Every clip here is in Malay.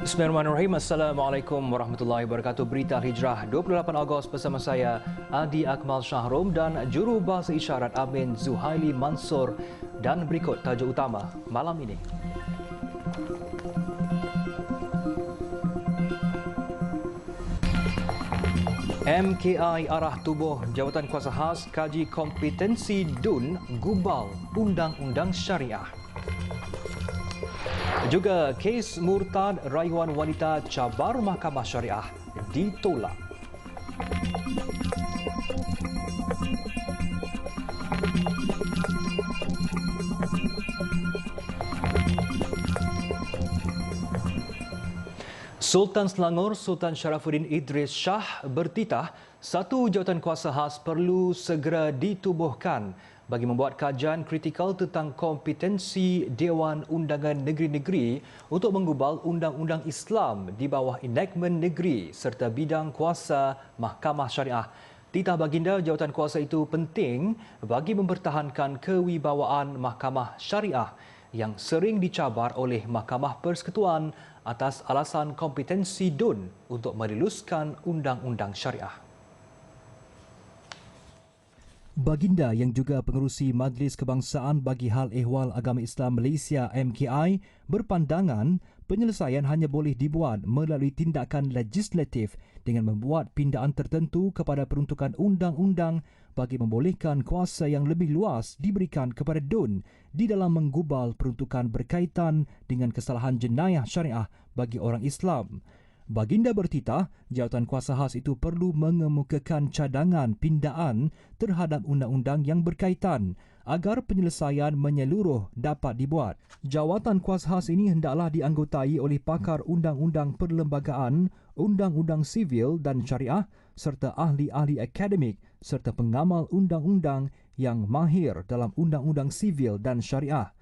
Bismillahirrahmanirrahim. Assalamualaikum warahmatullahi wabarakatuh. Berita Hijrah 28 Ogos bersama saya Adi Akmal Shahrom dan juru bahasa isyarat Amin Zuhaili Mansur. Dan berikut tajuk utama malam ini. MKI arah tubuh Jawatan Kuasa Khas kaji kompetensi DUN gubal Undang-Undang Syariah. Juga kes murtad rayuan wanita cabar Mahkamah Syariah ditolak. Sultan Selangor Sultan Sharafuddin Idris Shah bertitah satu jawatan kuasa khas perlu segera ditubuhkan bagi membuat kajian kritikal tentang kompetensi Dewan Undangan Negeri-Negeri untuk menggubal undang-undang Islam di bawah enactment negeri serta bidang kuasa Mahkamah Syariah. Titah baginda jawatan kuasa itu penting bagi mempertahankan kewibawaan Mahkamah Syariah yang sering dicabar oleh Mahkamah Persekutuan atas alasan kompetensi DUN untuk meluluskan undang-undang syariah. Baginda yang juga pengerusi Majlis Kebangsaan bagi Hal Ehwal Agama Islam Malaysia MKI berpandangan penyelesaian hanya boleh dibuat melalui tindakan legislatif dengan membuat pindaan tertentu kepada peruntukan undang-undang bagi membolehkan kuasa yang lebih luas diberikan kepada DUN di dalam menggubal peruntukan berkaitan dengan kesalahan jenayah syariah bagi orang Islam. Baginda bertitah, jawatan kuasa khas itu perlu mengemukakan cadangan pindaan terhadap undang-undang yang berkaitan agar penyelesaian menyeluruh dapat dibuat. Jawatan kuasa khas ini hendaklah dianggotai oleh pakar undang-undang perlembagaan, undang-undang sivil dan syariah serta ahli-ahli akademik serta pengamal undang-undang yang mahir dalam undang-undang sivil dan syariah.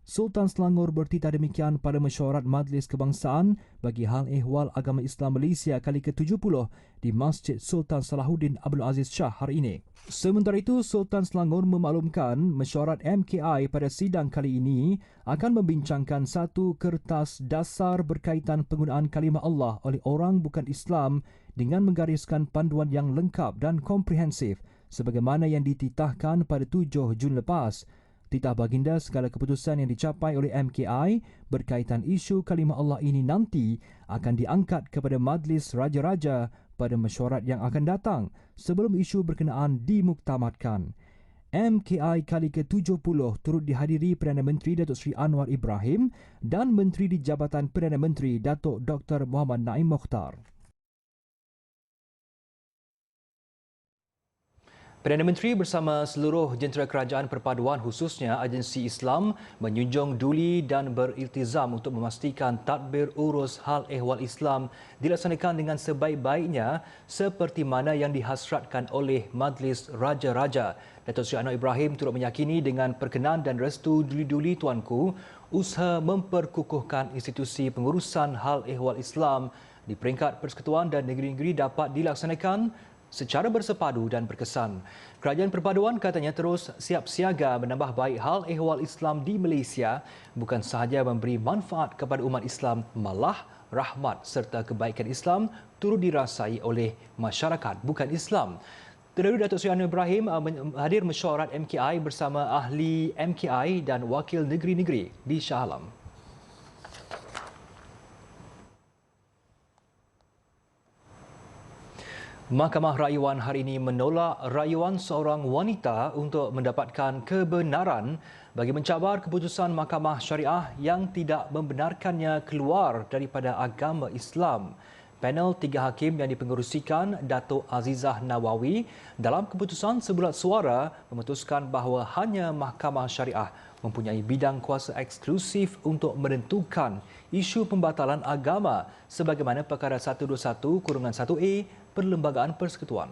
Sultan Selangor bertitah demikian pada mesyuarat Majlis Kebangsaan bagi Hal Ehwal Agama Islam Malaysia kali ke-70 di Masjid Sultan Salahuddin Abdul Aziz Shah hari ini. Sementara itu, Sultan Selangor memaklumkan mesyuarat MKI pada sidang kali ini akan membincangkan satu kertas dasar berkaitan penggunaan kalimah Allah oleh orang bukan Islam dengan menggariskan panduan yang lengkap dan komprehensif sebagaimana yang dititahkan pada 7 Jun lepas. Titah baginda segala keputusan yang dicapai oleh MKI berkaitan isu kalimah Allah ini nanti akan diangkat kepada Majlis Raja-Raja pada mesyuarat yang akan datang sebelum isu berkenaan dimuktamadkan. MKI kali ke-70 turut dihadiri Perdana Menteri Datuk Seri Anwar Ibrahim dan Menteri di Jabatan Perdana Menteri Datuk Dr. Muhammad Naim Mokhtar. Perdana Menteri bersama seluruh jentera kerajaan perpaduan khususnya agensi Islam menjunjung duli dan beriltizam untuk memastikan tadbir urus hal ehwal Islam dilaksanakan dengan sebaik-baiknya seperti mana yang dihasratkan oleh Majlis Raja-Raja. Datuk Seri Anwar Ibrahim turut meyakini dengan perkenan dan restu duli-duli Tuanku, usaha memperkukuhkan institusi pengurusan hal ehwal Islam di peringkat persekutuan dan negeri-negeri dapat dilaksanakan secara bersepadu dan berkesan. Kerajaan Perpaduan katanya terus siap siaga menambah baik hal ehwal Islam di Malaysia, bukan sahaja memberi manfaat kepada umat Islam, malah rahmat serta kebaikan Islam turut dirasai oleh masyarakat bukan Islam. Terdahulu Datuk Seri Anwar Ibrahim hadir mesyuarat MKI bersama ahli MKI dan wakil negeri-negeri di Shah Alam. Mahkamah Rayuan hari ini menolak rayuan seorang wanita untuk mendapatkan kebenaran bagi mencabar keputusan Mahkamah Syariah yang tidak membenarkannya keluar daripada agama Islam. Panel 3 hakim yang dipengerusikan Datuk Azizah Nawawi dalam keputusan sebulat suara memutuskan bahawa hanya Mahkamah Syariah mempunyai bidang kuasa eksklusif untuk menentukan isu pembatalan agama sebagaimana perkara 121-1A Perlembagaan Persekutuan.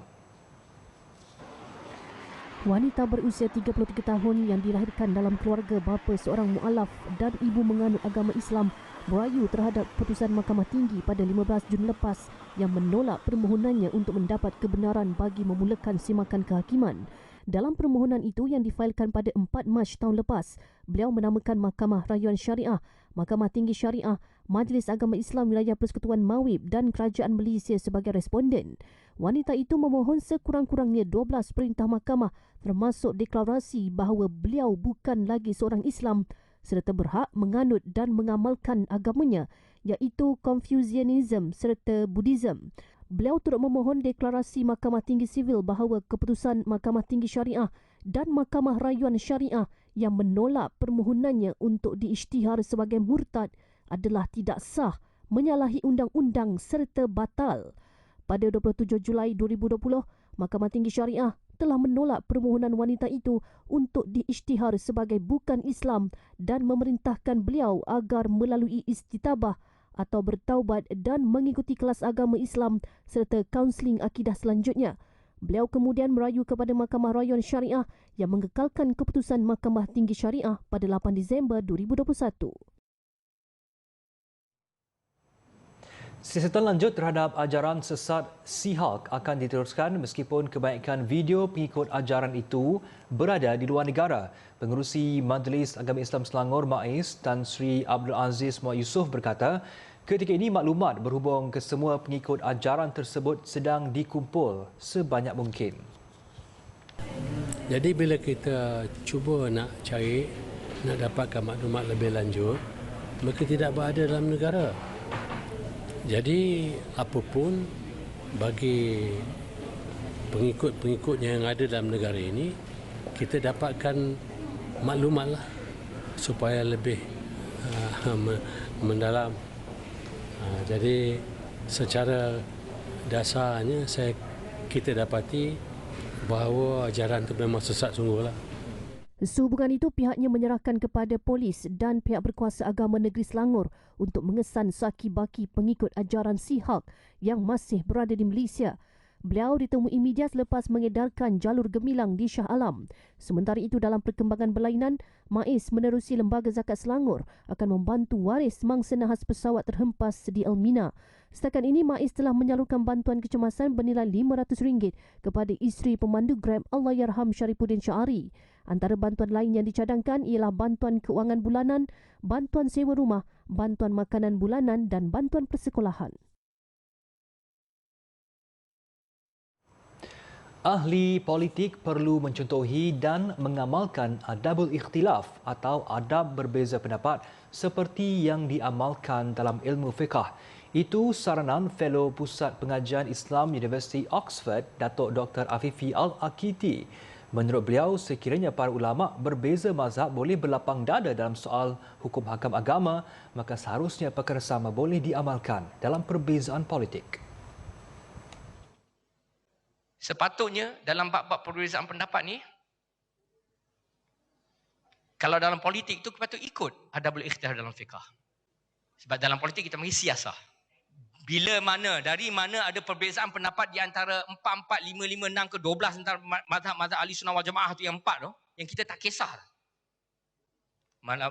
Wanita berusia 33 tahun yang dilahirkan dalam keluarga bapa seorang mualaf dan ibu menganut agama Islam merayu terhadap keputusan Mahkamah Tinggi pada 15 Jun lepas yang menolak permohonannya untuk mendapat kebenaran bagi memulakan simakan kehakiman. Dalam permohonan itu yang difailkan pada 4 Mac tahun lepas, beliau menamakan Mahkamah Rayuan Syariah, Mahkamah Tinggi Syariah, Majlis Agama Islam Wilayah Persekutuan Mawib dan Kerajaan Malaysia sebagai responden. Wanita itu memohon sekurang-kurangnya 12 perintah mahkamah termasuk deklarasi bahawa beliau bukan lagi seorang Islam serta berhak menganut dan mengamalkan agamanya iaitu Confucianism serta Buddhism. Beliau turut memohon deklarasi Mahkamah Tinggi Sivil bahawa keputusan Mahkamah Tinggi Syariah dan Mahkamah Rayuan Syariah yang menolak permohonannya untuk diisytihar sebagai murtad adalah tidak sah, menyalahi undang-undang serta batal. Pada 27 Julai 2020, Mahkamah Tinggi Syariah telah menolak permohonan wanita itu untuk diisytihar sebagai bukan Islam dan memerintahkan beliau agar melalui istitabah atau bertaubat dan mengikuti kelas agama Islam serta kaunseling akidah selanjutnya. Beliau kemudian merayu kepada Mahkamah Rayuan Syariah yang mengekalkan keputusan Mahkamah Tinggi Syariah pada 8 Disember 2021. Siasatan lanjut terhadap ajaran sesat Sihak akan diteruskan meskipun kebanyakan video pengikut ajaran itu berada di luar negara. Pengerusi Majlis Agama Islam Selangor MAIS Tan Sri Abdul Aziz Muhammad Yusof berkata, ketika ini maklumat berhubung ke semua pengikut ajaran tersebut sedang dikumpul sebanyak mungkin. Jadi bila kita cuba nak cari, nak dapatkan maklumat lebih lanjut, mereka tidak berada dalam negara. Jadi apapun bagi pengikut-pengikutnya yang ada dalam negara ini, kita dapatkan maklumatlah supaya lebih mendalam. Jadi secara dasarnya kita dapati bahawa ajaran itu memang sesat sungguhlah. Sehubungan itu, pihaknya menyerahkan kepada polis dan pihak berkuasa agama negeri Selangor untuk mengesan saki-baki pengikut ajaran Sihak yang masih berada di Malaysia. Beliau ditemui media selepas mengedarkan jalur gemilang di Shah Alam. Sementara itu, dalam perkembangan berlainan, MAIS menerusi Lembaga Zakat Selangor akan membantu waris mangsa nahas pesawat terhempas di Elmina. Setakat ini, MAIS telah menyalurkan bantuan kecemasan bernilai RM500 kepada isteri pemandu Grab Allahyarham Syarifuddin Syari. Antara bantuan lain yang dicadangkan ialah bantuan keuangan bulanan, bantuan sewa rumah, bantuan makanan bulanan dan bantuan persekolahan. Ahli politik perlu mencontohi dan mengamalkan adabul ikhtilaf atau adab berbeza pendapat seperti yang diamalkan dalam ilmu fiqh. Itu saranan Fellow Pusat Pengajian Islam Universiti Oxford, Datuk Dr. Afifi Al-Akiti. Menurut beliau, sekiranya para ulama berbeza mazhab boleh berlapang dada dalam soal hukum hakam agama, maka seharusnya perkara sama boleh diamalkan dalam perbezaan politik. Sepatutnya dalam bab-bab perbezaan pendapat ni, kalau dalam politik tu patut ikut adabul ikhtilaf dalam fiqh. Sebab dalam politik kita panggil siasah. Bila mana, dari mana ada perbezaan pendapat di antara 4, 4, 5, 5, 6 ke 12 antara mazhab-mazhab ahli sunnah wal jamaah tu yang 4 tu, yang kita tak kisah.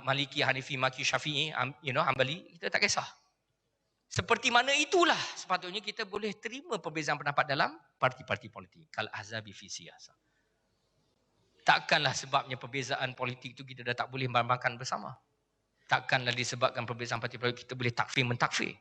Maliki, Hanifi, Maki, Syafi'i, Hanbali, kita tak kisah. Seperti mana itulah sepatutnya kita boleh terima perbezaan pendapat dalam parti-parti politik. Kal ahzabi fi siyasah. Takkanlah sebabnya perbezaan politik itu kita dah tak boleh makan bersama. Takkanlah disebabkan perbezaan parti politik kita boleh takfir mentakfir.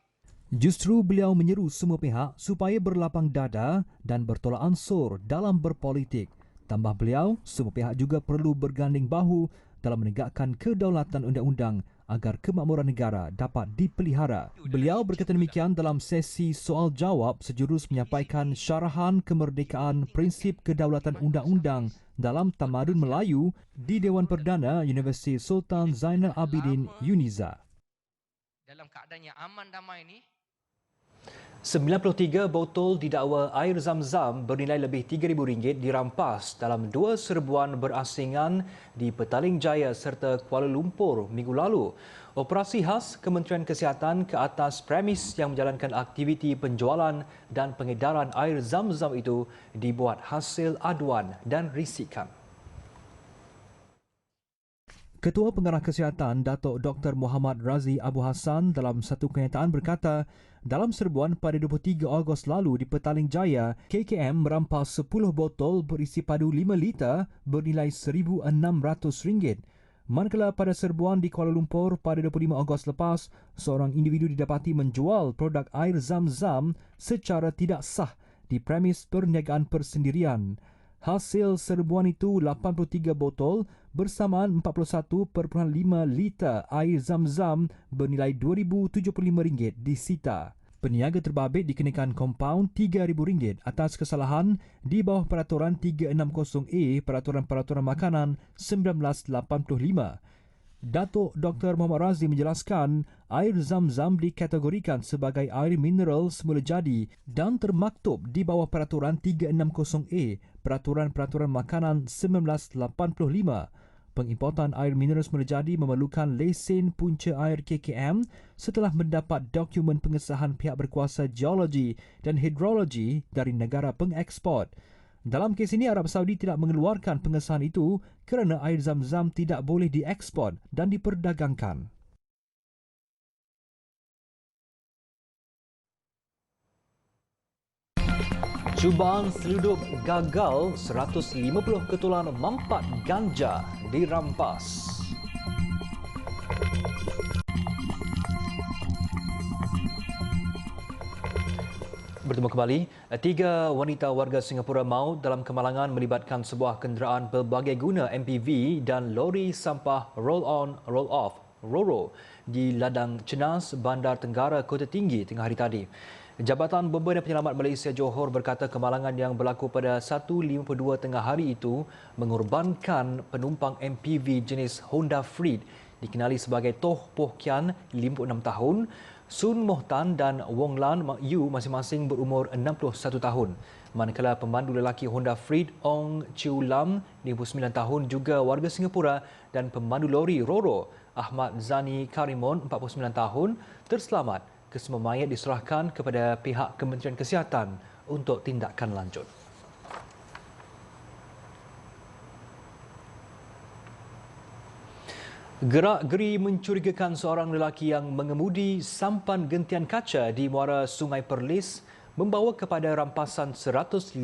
Justru beliau menyeru semua pihak supaya berlapang dada dan bertolak ansur dalam berpolitik. Tambah beliau, semua pihak juga perlu berganding bahu dalam menegakkan kedaulatan undang-undang agar kemakmuran negara dapat dipelihara. Beliau berkata demikian dalam sesi soal-jawab sejurus menyampaikan syarahan kemerdekaan prinsip kedaulatan undang-undang dalam Tamadun Melayu di Dewan Perdana Universiti Sultan Zainal Abidin, UNIZA. Dalam keadaan yang aman damai ni, 93 botol didakwa air zam-zam bernilai lebih RM3,000 dirampas dalam 2 serbuan berasingan di Petaling Jaya serta Kuala Lumpur minggu lalu. Operasi khas Kementerian Kesihatan ke atas premis yang menjalankan aktiviti penjualan dan pengedaran air zam-zam itu dibuat hasil aduan dan risikan. Ketua Pengarah Kesihatan Datuk Dr. Muhammad Razi Abu Hassan dalam satu kenyataan berkata, dalam serbuan pada 23 Ogos lalu di Petaling Jaya, KKM merampas 10 botol berisi padu 5 liter bernilai RM1,600. Manakala pada serbuan di Kuala Lumpur pada 25 Ogos lepas, seorang individu didapati menjual produk air Zam-Zam secara tidak sah di premis perniagaan persendirian. Hasil serbuan itu 83 botol bersamaan 41.5 liter air Zam-Zam bernilai RM2,075 disita. Peniaga terbabit dikenakan kompaun RM3,000 atas kesalahan di bawah Peraturan 360A Peraturan-Peraturan Makanan 1985. Datuk Dr. Muhammad Razli menjelaskan air Zam-Zam dikategorikan sebagai air mineral semula jadi dan termaktub di bawah Peraturan 360A Peraturan-Peraturan Makanan 1985. Pengimportan air mineral semula jadi memerlukan lesen punca air KKM setelah mendapat dokumen pengesahan pihak berkuasa geologi dan hidrologi dari negara pengeksport. Dalam kes ini, Arab Saudi tidak mengeluarkan pengesahan itu kerana air Zam-Zam tidak boleh dieksport dan diperdagangkan. Cubaan seludup gagal, 150 ketulan mampat ganja dirampas. Bertemu kembali, 3 wanita warga Singapura maut dalam kemalangan melibatkan sebuah kenderaan pelbagai guna MPV dan lori sampah roll-on, roll-off, RORO di Ladang Cenas, Bandar Tenggara, Kota Tinggi tengah hari tadi. Jabatan Bomba dan Penyelamat Malaysia Johor berkata kemalangan yang berlaku pada 1.52 tengah hari itu mengorbankan penumpang MPV jenis Honda Freed dikenali sebagai Toh Poh Kian, 56 tahun, Sun Mohtan dan Wong Lan Yu masing-masing berumur 61 tahun. Manakala pemandu lelaki Honda Freed Ong Chiu Lam, 59 tahun, juga warga Singapura, dan pemandu lori RORO Ahmad Zani Karimon, 49 tahun, terselamat. Kesemua mayat diserahkan kepada pihak Kementerian Kesihatan untuk tindakan lanjut. Gerak-geri mencurigakan seorang lelaki yang mengemudi sampan gentian kaca di muara Sungai Perlis membawa kepada rampasan 150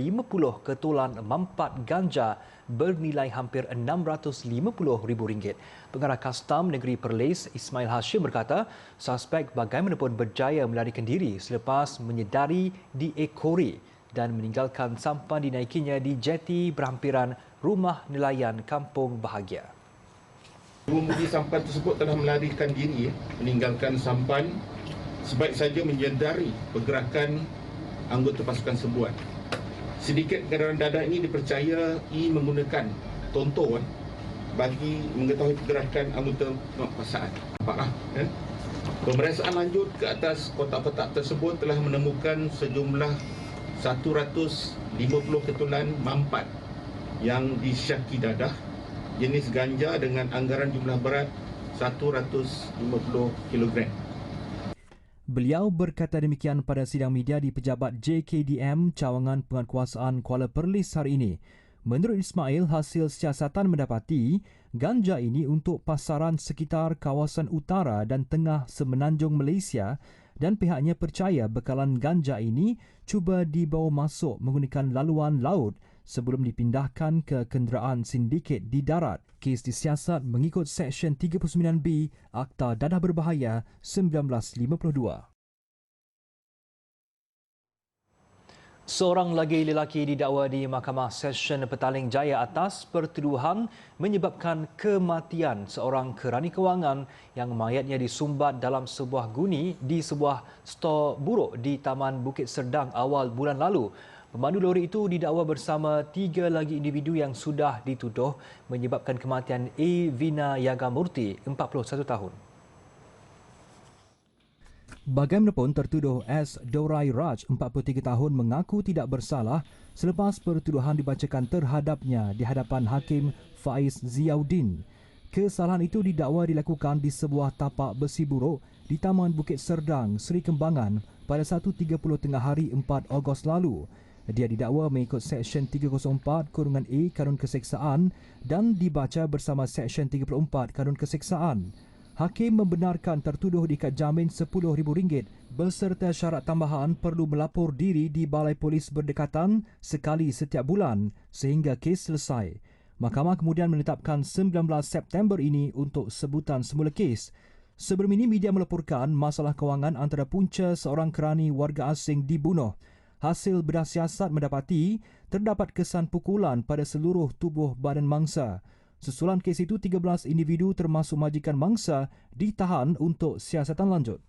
ketulan mampat ganja bernilai hampir RM650,000. Pengarah Kastam Negeri Perlis, Ismail Hashim, berkata suspek bagaimanapun berjaya melarikan diri selepas menyedari diekori dan meninggalkan sampan dinaikinya di jeti berhampiran Rumah Nelayan Kampung Bahagia. Pengemudi sampan tersebut telah melarikan diri meninggalkan sampan sebaik saja menyedari pergerakan anggota pasukan serbuan. Sedikit kenderaan dadah ini dipercayai menggunakan tonton bagi mengetahui pergerakan anggota pasaan. Pemeriksaan lanjut ke atas kotak-kotak tersebut telah menemukan sejumlah 150 ketulan mampat yang disyaki dadah jenis ganja dengan anggaran jumlah berat 150 kg. Beliau berkata demikian pada sidang media di Pejabat JKDM Cawangan Penguatkuasaan Kuala Perlis hari ini. Menurut Ismail, hasil siasatan mendapati ganja ini untuk pasaran sekitar kawasan utara dan tengah semenanjung Malaysia dan pihaknya percaya bekalan ganja ini cuba dibawa masuk menggunakan laluan laut sebelum dipindahkan ke kenderaan sindiket di darat. Kes disiasat mengikut Seksyen 39B Akta Dadah Berbahaya 1952. Seorang lagi lelaki didakwa di Mahkamah Session Petaling Jaya atas pertuduhan menyebabkan kematian seorang kerani kewangan yang mayatnya disumbat dalam sebuah guni di sebuah stor buruk di Taman Bukit Serdang awal bulan lalu. Pemandu lori itu didakwa bersama 3 lagi individu yang sudah dituduh menyebabkan kematian A. Vina Yagamurti, 41 tahun. Bagaimanapun, tertuduh S. Dorai Raj, 43 tahun, mengaku tidak bersalah selepas pertuduhan dibacakan terhadapnya di hadapan Hakim Faiz Ziauddin. Kesalahan itu didakwa dilakukan di sebuah tapak besi buruk di Taman Bukit Serdang, Seri Kembangan pada 1.30 tengah hari 4 Ogos lalu. Dia didakwa mengikut Seksyen 304(A) Kanun Keseksaan dan dibaca bersama Seksyen 34 Kanun Keseksaan. Hakim membenarkan tertuduh diikat jamin RM10,000 beserta syarat tambahan perlu melapor diri di Balai Polis Berdekatan sekali setiap bulan sehingga kes selesai. Mahkamah kemudian menetapkan 19 September ini untuk sebutan semula kes. Sebelum ini, media melaporkan masalah kewangan antara punca seorang kerani warga asing dibunuh. Hasil bedah siasat mendapati terdapat kesan pukulan pada seluruh tubuh badan mangsa. Susulan kes itu, 13 individu termasuk majikan mangsa ditahan untuk siasatan lanjut.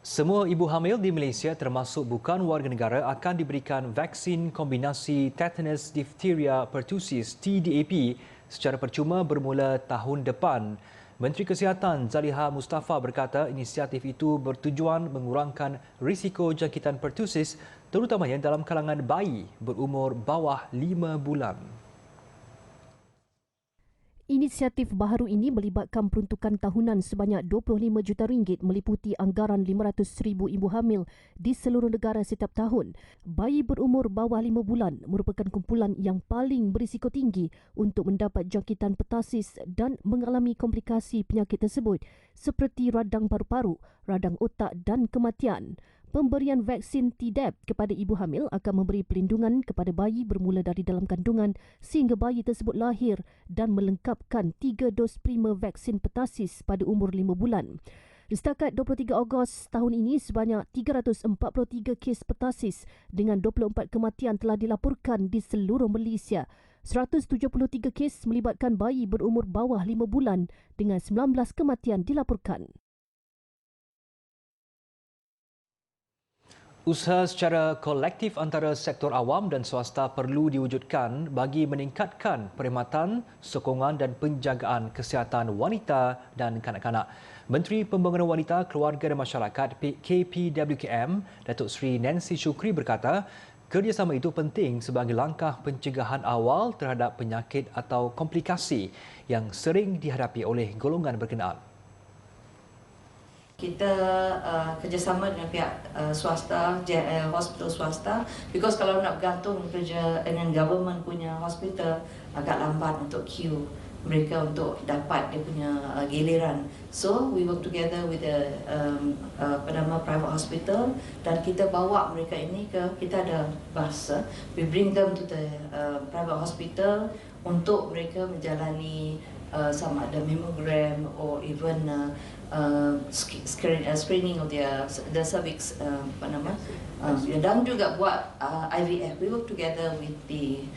Semua ibu hamil di Malaysia termasuk bukan warga negara akan diberikan vaksin kombinasi tetanus diphtheria pertussis TDAP secara percuma bermula tahun depan. Menteri Kesihatan Zaliha Mustafa berkata inisiatif itu bertujuan mengurangkan risiko jangkitan pertussis terutamanya dalam kalangan bayi berumur bawah 5 bulan. Inisiatif baharu ini melibatkan peruntukan tahunan sebanyak 25 juta ringgit meliputi anggaran 500,000 ibu hamil di seluruh negara setiap tahun. Bayi berumur bawah 5 bulan merupakan kumpulan yang paling berisiko tinggi untuk mendapat jangkitan pertussis dan mengalami komplikasi penyakit tersebut seperti radang paru-paru, radang otak dan kematian. Pemberian vaksin TDAP kepada ibu hamil akan memberi pelindungan kepada bayi bermula dari dalam kandungan sehingga bayi tersebut lahir dan melengkapkan 3 dos prima vaksin pertussis pada umur 5 bulan. Setakat 23 Ogos tahun ini, sebanyak 343 kes pertussis dengan 24 kematian telah dilaporkan di seluruh Malaysia. 173 kes melibatkan bayi berumur bawah 5 bulan dengan 19 kematian dilaporkan. Usaha secara kolektif antara sektor awam dan swasta perlu diwujudkan bagi meningkatkan perkhidmatan, sokongan dan penjagaan kesihatan wanita dan kanak-kanak. Menteri Pembangunan Wanita, Keluarga dan Masyarakat KPWKM, Datuk Seri Nancy Shukri berkata, kerjasama itu penting sebagai langkah pencegahan awal terhadap penyakit atau komplikasi yang sering dihadapi oleh golongan berkenaan. Kita kerjasama dengan pihak swasta, hospital swasta, because kalau nak bergantung kerja dengan government punya hospital agak lambat untuk queue mereka untuk dapat dia punya giliran. So we work together with the private hospital dan kita bawa mereka ini kita ada bus. We bring them to the private hospital untuk mereka menjalani sama ada mammogram or even screening of the cervix dan juga buat IVF. We work together with the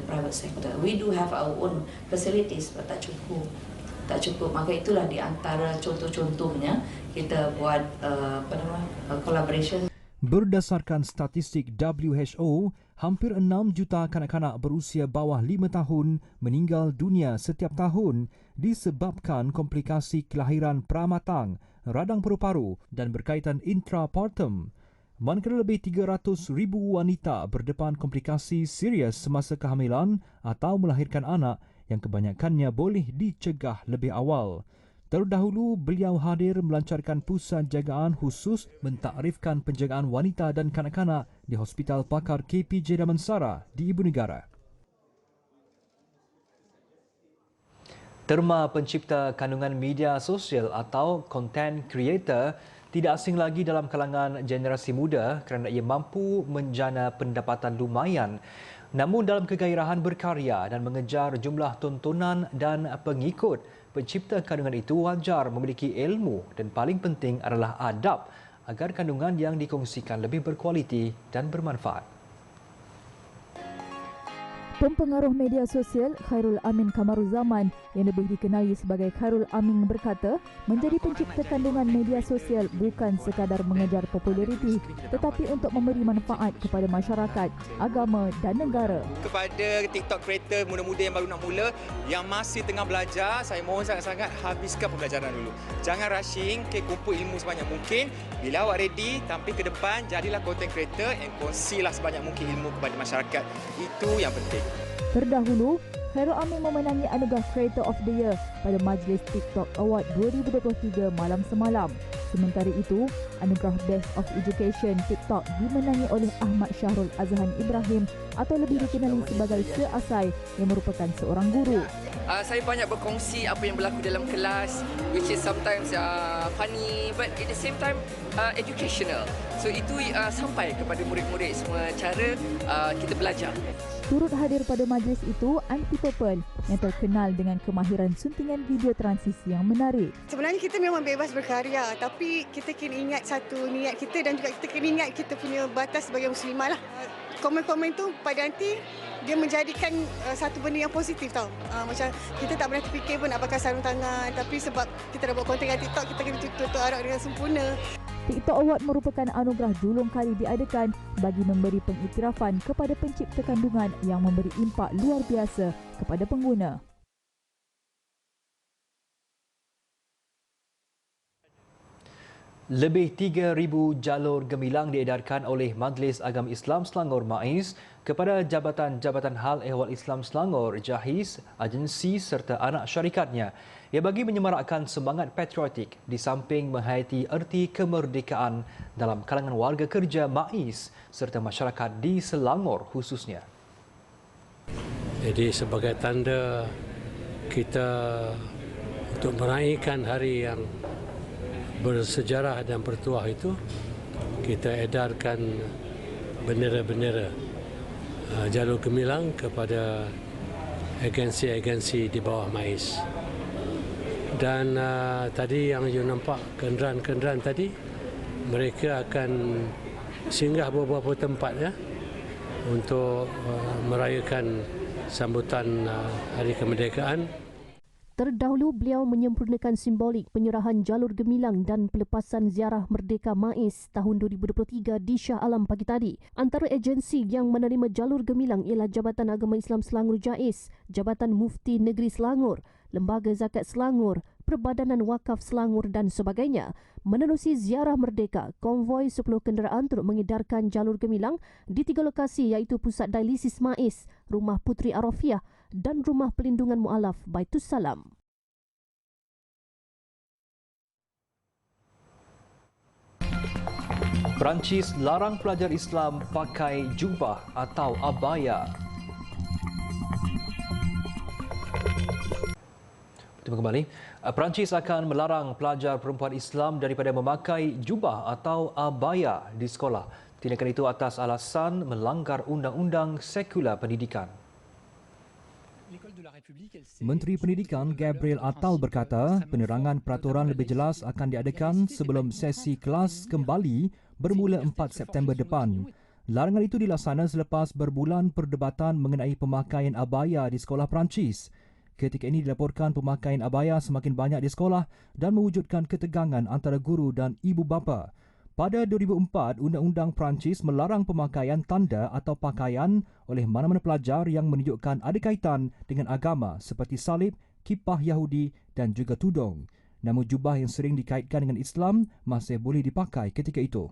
private sector. We do have our own facilities, but tak cukup. Maka itulah di antara contoh-contohnya kita buat collaboration. Berdasarkan statistik WHO, hampir 6 juta kanak-kanak berusia bawah 5 tahun meninggal dunia setiap tahun disebabkan komplikasi kelahiran pramatang, radang paru-paru dan berkaitan intrapartum. Manakala lebih 300,000 wanita berdepan komplikasi serius semasa kehamilan atau melahirkan anak yang kebanyakannya boleh dicegah lebih awal. Terdahulu, beliau hadir melancarkan pusat jagaan khusus mentakrifkan penjagaan wanita dan kanak-kanak di Hospital Pakar KPJ Damansara di Ibu Negara. Terma pencipta kandungan media sosial atau content creator tidak asing lagi dalam kalangan generasi muda kerana ia mampu menjana pendapatan lumayan. Namun dalam kegairahan berkarya dan mengejar jumlah tontonan dan pengikut, pencipta kandungan itu wajar memiliki ilmu dan paling penting adalah adab agar kandungan yang dikongsikan lebih berkualiti dan bermanfaat. Pempengaruh media sosial Khairul Amin Kamaruzaman yang lebih dikenali sebagai Khairul Amin berkata, menjadi pencipta kandungan media sosial bukan sekadar mengejar populariti tetapi untuk memberi manfaat kepada masyarakat, agama dan negara. Kepada TikTok creator muda-muda yang baru nak mula, yang masih tengah belajar, saya mohon sangat-sangat habiskan pembelajaran dulu. Jangan rushing, kumpul ilmu sebanyak mungkin. Bila awak ready, tampil ke depan, jadilah content creator and kongsilah sebanyak mungkin ilmu kepada masyarakat. Itu yang penting. Terdahulu, Khairul Aming memenangi anugerah Creator of the Year pada Majlis TikTok Award 2023 malam semalam. Sementara itu, anugerah Best of Education TikTok dimenangi oleh Ahmad Syahrul Azhan Ibrahim atau lebih dikenali sebagai Sir Asai yang merupakan seorang guru. Saya banyak berkongsi apa yang berlaku dalam kelas, which is sometimes funny but at the same time educational. So itu sampai kepada murid-murid semua cara kita belajar. Turut hadir pada majlis itu Aunty Purple yang terkenal dengan kemahiran suntingan video transisi yang menarik. Sebenarnya kita memang bebas berkarya, tapi kita kena ingat satu niat kita dan juga kita kena ingat kita punya batas sebagai muslimah lah. Komen-komen tu pada Aunty, dia menjadikan satu benda yang positif tau. Macam kita tak pernah terfikir pun nak pakai sarung tangan, tapi sebab kita dah buat konten kat TikTok, kita kena tutup aurat dengan sempurna. TikTok Award merupakan anugerah julung kali diadakan bagi memberi pengiktirafan kepada pencipta kandungan yang memberi impak luar biasa kepada pengguna. Lebih 3,000 jalur gemilang diedarkan oleh Majlis Agama Islam Selangor MAIS kepada Jabatan-Jabatan Hal Ehwal Islam Selangor JAHIS, agensi serta anak syarikatnya ia bagi menyemarakkan semangat patriotik di samping menghayati erti kemerdekaan dalam kalangan warga kerja MAIS serta masyarakat di Selangor khususnya. Jadi sebagai tanda kita untuk meraihkan hari yang bersejarah dan bertuah itu, kita edarkan bendera-bendera jalur gemilang kepada agensi-agensi di bawah MAIS. Dan tadi yang you nampak kenderaan-kenderaan tadi, mereka akan singgah beberapa tempat ya untuk merayakan sambutan Hari Kemerdekaan. Terdahulu beliau menyempurnakan simbolik penyerahan jalur gemilang dan pelepasan ziarah Merdeka MAIS tahun 2023 di Shah Alam pagi tadi. Antara agensi yang menerima jalur gemilang ialah Jabatan Agama Islam Selangor JAIS, Jabatan Mufti Negeri Selangor, Lembaga Zakat Selangor, Perbadanan Wakaf Selangor dan sebagainya. Menerusi ziarah Merdeka, konvoi 10 kenderaan turut mengedarkan jalur gemilang di 3 lokasi iaitu Pusat Dialisis MAIS, Rumah Puteri Arafiah dan Rumah Pelindungan Mu'alaf Baitus Salam. Perancis larang pelajar Islam pakai jubah atau abaya. Terima kembali. Perancis akan melarang pelajar perempuan Islam daripada memakai jubah atau abaya di sekolah. Tindakan itu atas alasan melanggar Undang-Undang Sekular Pendidikan. Menteri Pendidikan Gabriel Attal berkata penerangan peraturan lebih jelas akan diadakan sebelum sesi kelas kembali bermula 4 September depan. Larangan itu dilaksana selepas berbulan perdebatan mengenai pemakaian abaya di sekolah Perancis. Ketika ini dilaporkan pemakaian abaya semakin banyak di sekolah dan mewujudkan ketegangan antara guru dan ibu bapa. Pada 2004, Undang-Undang Perancis melarang pemakaian tanda atau pakaian oleh mana-mana pelajar yang menunjukkan ada kaitan dengan agama seperti salib, kipah Yahudi dan juga tudung. Namun jubah yang sering dikaitkan dengan Islam masih boleh dipakai ketika itu.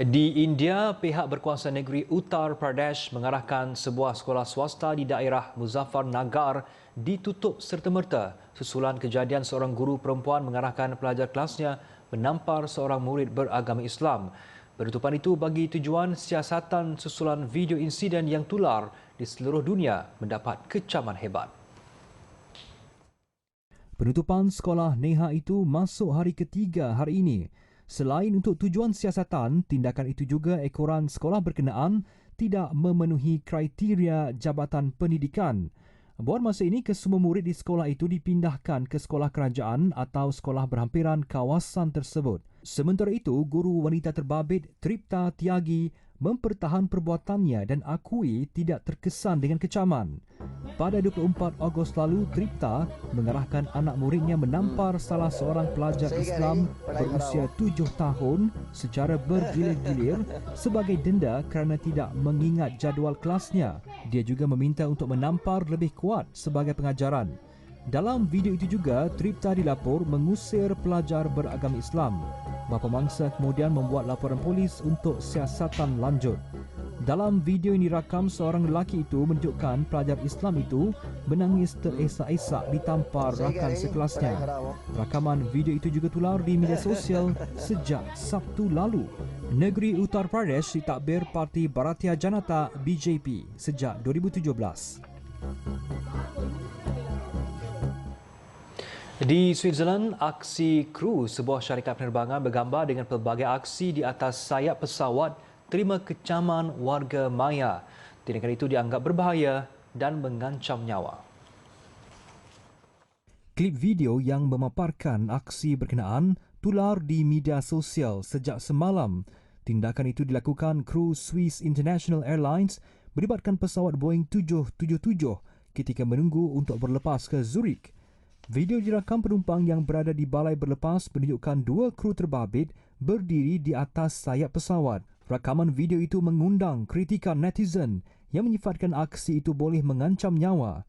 Di India, pihak berkuasa negeri Uttar Pradesh mengarahkan sebuah sekolah swasta di daerah Muzaffarnagar ditutup serta-merta susulan kejadian seorang guru perempuan mengarahkan pelajar kelasnya menampar seorang murid beragama Islam. Penutupan itu bagi tujuan siasatan susulan video insiden yang tular di seluruh dunia mendapat kecaman hebat. Penutupan sekolah Neha itu masuk hari ketiga hari ini. Selain untuk tujuan siasatan, tindakan itu juga ekoran sekolah berkenaan tidak memenuhi kriteria Jabatan Pendidikan. Buat masa ini, kesemua murid di sekolah itu dipindahkan ke sekolah kerajaan atau sekolah berhampiran kawasan tersebut. Sementara itu, guru wanita terbabit Tripta Tyagi mempertahan perbuatannya dan akui tidak terkesan dengan kecaman. Pada 24 Ogos lalu, Tripta mengarahkan anak muridnya menampar salah seorang pelajar Islam berusia 7 tahun secara bergilir-gilir sebagai denda kerana tidak mengingat jadual kelasnya. Dia juga meminta untuk menampar lebih kuat sebagai pengajaran. Dalam video itu juga, Tripta dilapor mengusir pelajar beragama Islam. Bapa mangsa kemudian membuat laporan polis untuk siasatan lanjut. Dalam video yang dirakam, seorang lelaki itu menunjukkan pelajar Islam itu menangis teresak-esak ditampar rakan sekelasnya. Rakaman video itu juga tular di media sosial sejak Sabtu lalu. Negeri Uttar Pradesh ditadbir Parti Bharatiya Janata BJP sejak 2017. Di Switzerland, aksi kru sebuah syarikat penerbangan bergambar dengan pelbagai aksi di atas sayap pesawat terima kecaman warga maya. Tindakan itu dianggap berbahaya dan mengancam nyawa. Klip video yang memaparkan aksi berkenaan tular di media sosial sejak semalam. Tindakan itu dilakukan kru Swiss International Airlines melibatkan pesawat Boeing 777 ketika menunggu untuk berlepas ke Zurich. Video dirakam penumpang yang berada di balai berlepas menunjukkan dua kru terbabit berdiri di atas sayap pesawat. Rakaman video itu mengundang kritikan netizen yang menyifatkan aksi itu boleh mengancam nyawa.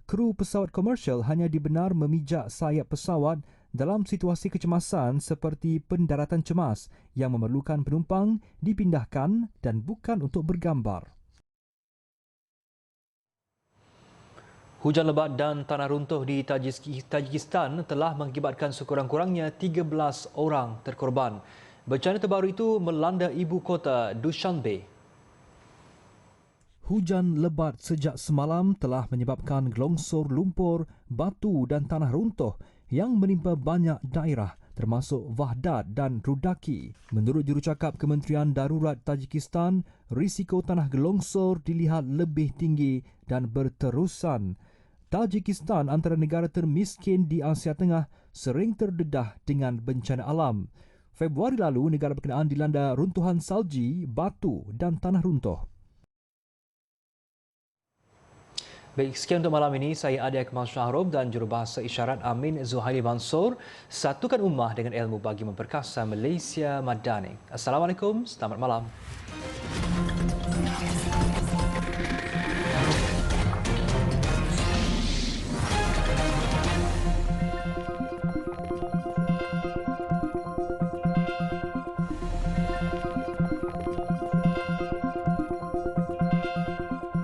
Kru pesawat komersial hanya dibenar memijak sayap pesawat dalam situasi kecemasan seperti pendaratan cemas yang memerlukan penumpang dipindahkan dan bukan untuk bergambar. Hujan lebat dan tanah runtuh di Tajikistan telah mengakibatkan sekurang-kurangnya 13 orang terkorban. Bencana terbaru itu melanda ibu kota Dushanbe. Hujan lebat sejak semalam telah menyebabkan gelongsor lumpur, batu dan tanah runtuh yang menimpa banyak daerah termasuk Vahdat dan Rudaki. Menurut jurucakap Kementerian Darurat Tajikistan, risiko tanah gelongsor dilihat lebih tinggi dan berterusan. Tajikistan antara negara termiskin di Asia Tengah sering terdedah dengan bencana alam. Februari lalu, negara berkenaan dilanda runtuhan salji, batu dan tanah runtuh. Baik, sekian untuk malam ini. Saya Adi Akmal Syahrub dan jurubahasa isyarat Amin Zuhaili Mansur. Satukan ummah dengan ilmu bagi memperkasa Malaysia Madani. Assalamualaikum, selamat malam.